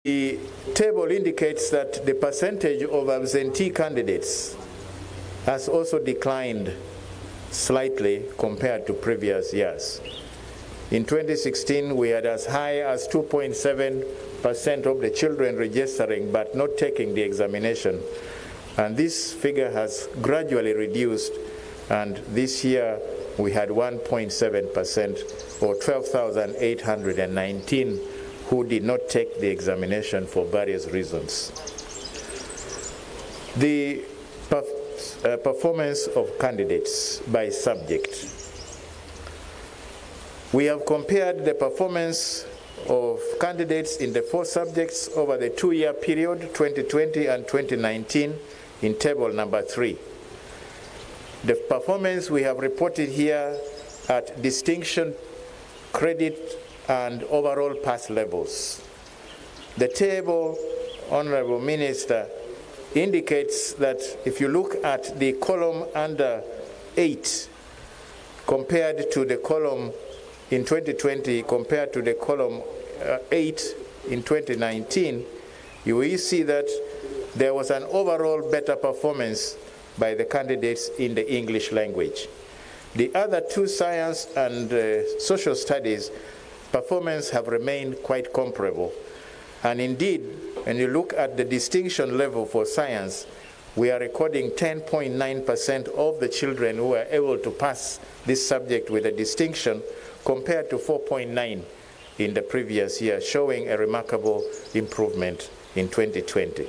The table indicates that the percentage of absentee candidates has also declined slightly compared to previous years. In 2016, we had as high as 2.7% of the children registering but not taking the examination. And this figure has gradually reduced, and this year we had 1.7%, or 12,819 who did not take the examination for various reasons. The performance of candidates by subject. We have compared the performance of candidates in the 4 subjects over the 2-year period, 2020 and 2019, in table number 3. The performance we have reported here at distinction, credit, and overall pass levels. The table, Honorable Minister, indicates that if you look at the column under 8 compared to the column in 2020 compared to the column 8 in 2019, you will see that there was an overall better performance by the candidates in the English language. The other 2, science and social studies, performance have remained quite comparable. And indeed, when you look at the distinction level for science, we are recording 10.9% of the children who are able to pass this subject with a distinction compared to 4.9% in the previous year, showing a remarkable improvement in 2020.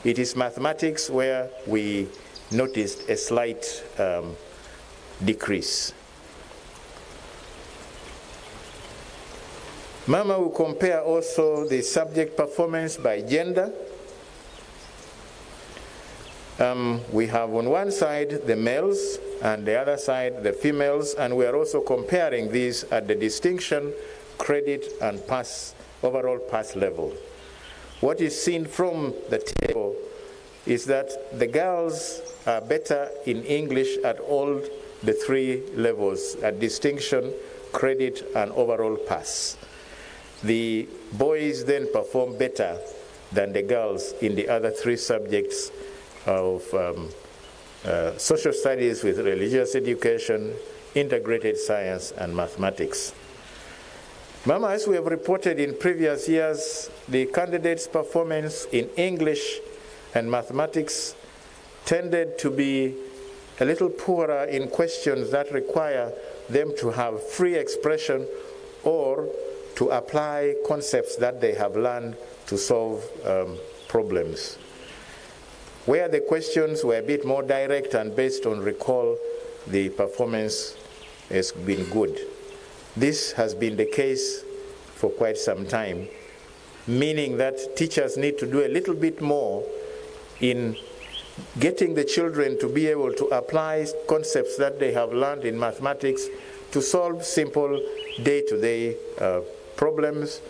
It is mathematics where we noticed a slight decrease. Mama will compare also the subject performance by gender. We have on one side the males and the other side the females, and we are also comparing these at the distinction, credit, and pass, overall pass level. What is seen from the table is that the girls are better in English at all the 3 levels, at distinction, credit, and overall pass. The boys then perform better than the girls in the other 3 subjects of social studies with religious education, integrated science, and mathematics. Mama, as we have reported in previous years, the candidates' performance in English and mathematics tended to be a little poorer in questions that require them to have free expression or to apply concepts that they have learned to solve problems. Where the questions were a bit more direct and based on recall, the performance has been good. This has been the case for quite some time, meaning that teachers need to do a little bit more in getting the children to be able to apply concepts that they have learned in mathematics to solve simple day-to-day problems,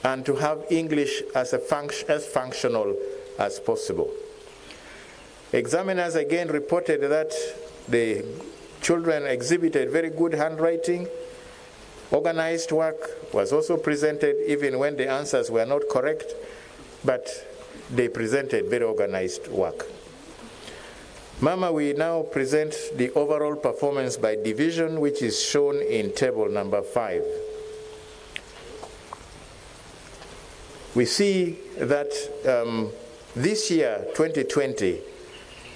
and to have English as functional as possible. Examiners again reported that the children exhibited very good handwriting. Organized work was also presented even when the answers were not correct, but they presented very organized work. Mama, we now present the overall performance by division, which is shown in table number 5. We see that this year, 2020,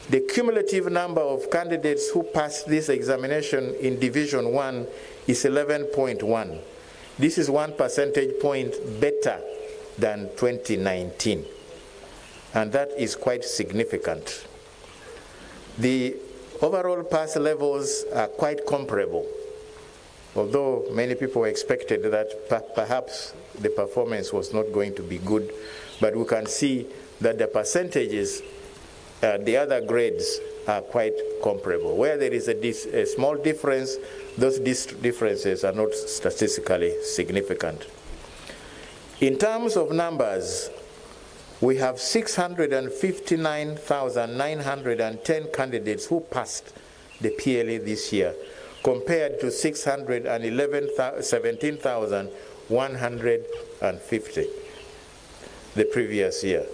the cumulative number of candidates who passed this examination in Division 1 is 11.1. This is 1 percentage point better than 2019, and that is quite significant. The overall pass levels are quite comparable, although many people expected that perhaps the performance was not going to be good, but we can see that the percentages, the other grades are quite comparable. Where there is a small difference, those differences are not statistically significant. In terms of numbers, we have 659,910 candidates who passed the PLA this year, compared to 17,150. the previous year.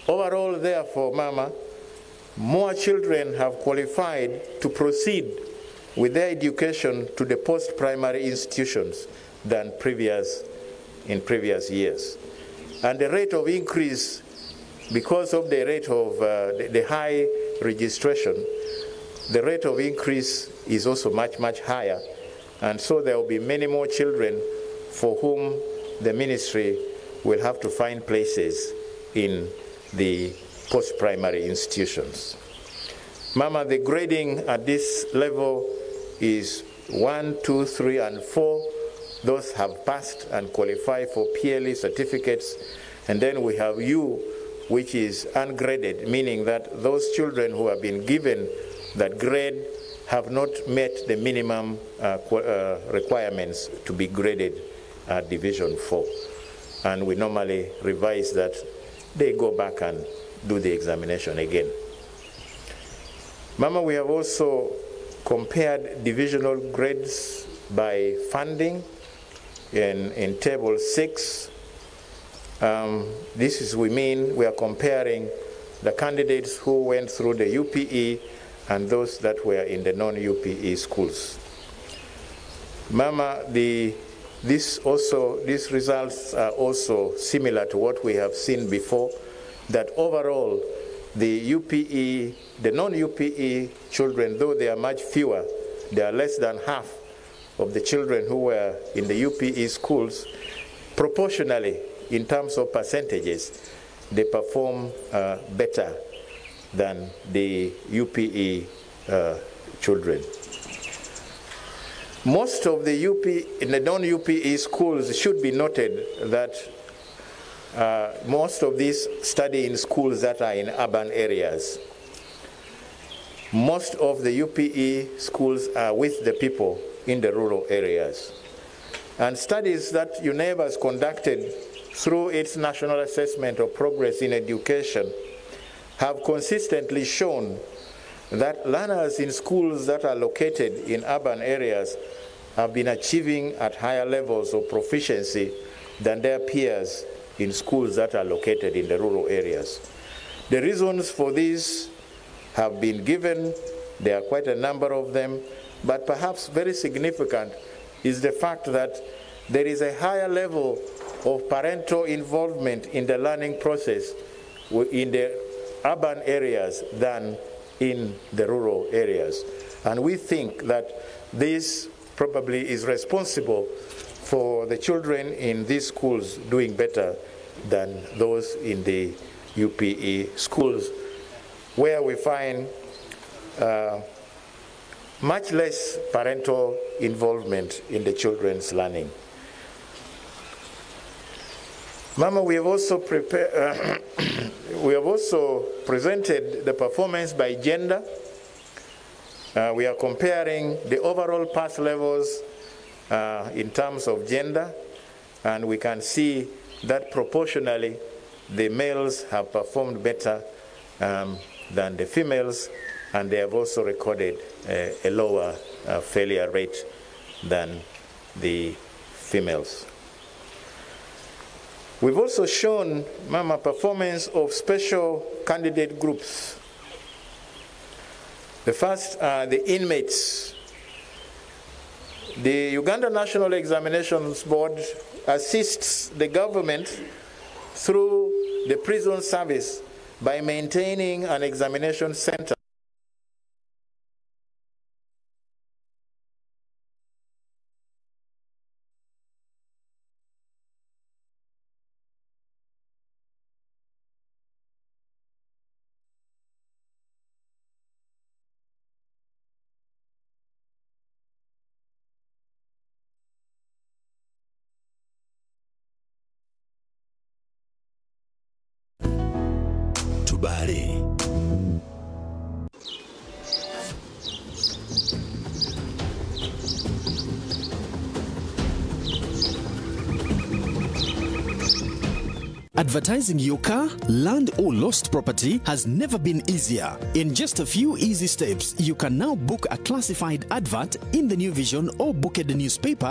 Overall, therefore, Mama, more children have qualified to proceed with their education to the post-primary institutions than in previous years. And the rate of increase, because of the rate of the high registration, the rate of increase is also much, much higher. And so there will be many more children for whom the ministry will have to find places in the post-primary institutions. Mama, the grading at this level is 1, 2, 3, and 4. Those have passed and qualify for PLE certificates. And then we have U, which is ungraded, meaning that those children who have been given that grade have not met the minimum requirements to be graded at Division 4. And we normally revise that. They go back and do the examination again. Mama, we have also compared divisional grades by funding in Table 6. This is, we are comparing the candidates who went through the UPE and those that were in the non-UPE schools. Mama, these results are also similar to what we have seen before, that overall the UPE, the non-UPE children, though they are much fewer, they are less than half of the children who were in the UPE schools. Proportionally, in terms of percentages, they perform better than the UPE children. Most of the in the non-UPE schools, it should be noted that most of these study in schools that are in urban areas. Most of the UPE schools are with the people in the rural areas. And studies that Uneb has conducted through its National Assessment of Progress in Education have consistently shown that learners in schools that are located in urban areas have been achieving at higher levels of proficiency than their peers in schools that are located in the rural areas. The reasons for this have been given. There are quite a number of them, but perhaps very significant is the fact that there is a higher level of parental involvement in the learning process in the urban areas than in the rural areas. And we think that this probably is responsible for the children in these schools doing better than those in the UPE schools, where we find much less parental involvement in the children's learning. Mama, we have also presented the performance by gender. We are comparing the overall pass levels in terms of gender, and we can see that proportionally the males have performed better than the females, and they have also recorded a lower failure rate than the females. We've also shown, Mama, performance of special candidate groups. The first are the inmates. The Uganda National Examinations Board assists the government through the prison service by maintaining an examination center. Advertising your car, land or lost property has never been easier. In just a few easy steps, you can now book a classified advert in the New Vision or book at the newspaper